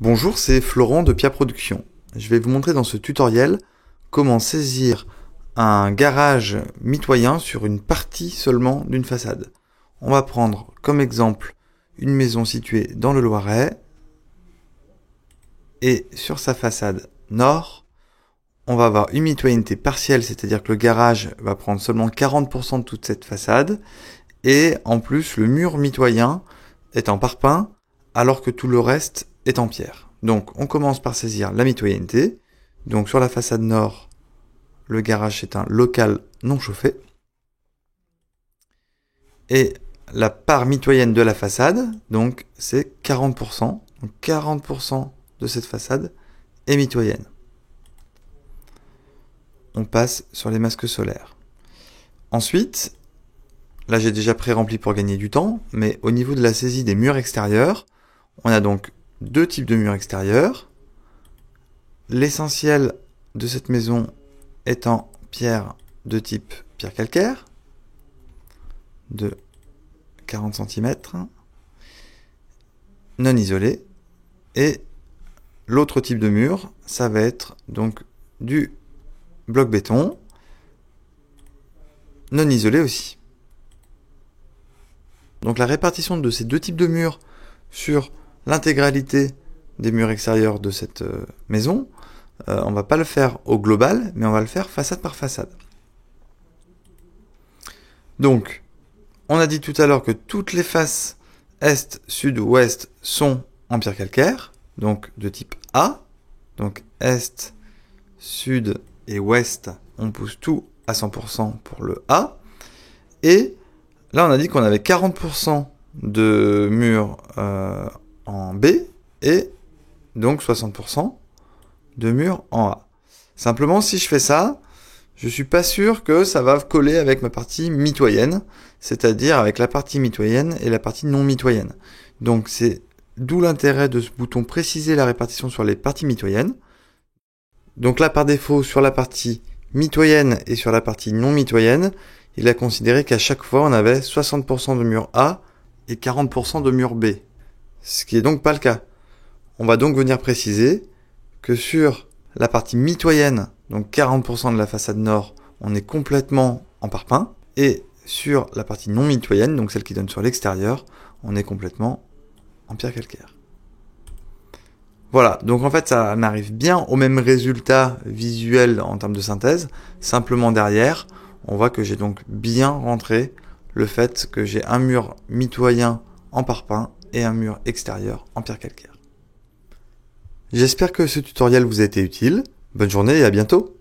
Bonjour, c'est Florent de Pia Production. Je vais vous montrer dans ce tutoriel comment saisir un garage mitoyen sur une partie seulement d'une façade. On va prendre comme exemple une maison située dans le Loiret et sur sa façade nord, on va avoir une mitoyenneté partielle, c'est-à-dire que le garage va prendre seulement 40% de toute cette façade et en plus le mur mitoyen est en parpaing alors que tout le reste est en pierre. Donc on commence par saisir la mitoyenneté. Donc sur la façade nord, le garage c'est un local non chauffé. Et la part mitoyenne de la façade, donc c'est 40%. Donc 40% de cette façade est mitoyenne. On passe sur les masques solaires. Ensuite, là j'ai déjà pré-rempli pour gagner du temps, mais au niveau de la saisie des murs extérieurs, on a donc deux types de murs extérieurs. L'essentiel de cette maison étant pierre de type pierre calcaire, de 40 cm, non isolé. Et l'autre type de mur, ça va être donc du bloc béton, non isolé aussi. Donc la répartition de ces deux types de murs sur l'intégralité des murs extérieurs de cette maison, on va pas le faire au global, mais on va le faire façade par façade. Donc, on a dit tout à l'heure que toutes les faces est, sud, ouest sont en pierre calcaire, donc de type A. Donc est, sud et ouest, on pousse tout à 100% pour le A. Et là, on a dit qu'on avait 40% de murs en B et donc 60% de murs en A. Simplement, si je fais ça, je suis pas sûr que ça va coller avec ma partie mitoyenne, c'est-à-dire avec la partie mitoyenne et la partie non mitoyenne. Donc c'est d'où l'intérêt de ce bouton préciser la répartition sur les parties mitoyennes. Donc là, par défaut, sur la partie mitoyenne et sur la partie non mitoyenne, il a considéré qu'à chaque fois, on avait 60% de mur A et 40% de mur B. Ce qui est donc pas le cas. On va donc venir préciser que sur la partie mitoyenne, donc 40% de la façade nord, on est complètement en parpaing. Et sur la partie non mitoyenne, donc celle qui donne sur l'extérieur, on est complètement en pierre calcaire. Voilà, donc en fait ça en arrive bien au même résultat visuel en termes de synthèse. Simplement derrière, on voit que j'ai donc bien rentré le fait que j'ai un mur mitoyen en parpaing et un mur extérieur en pierre calcaire. J'espère que ce tutoriel vous a été utile. Bonne journée et à bientôt!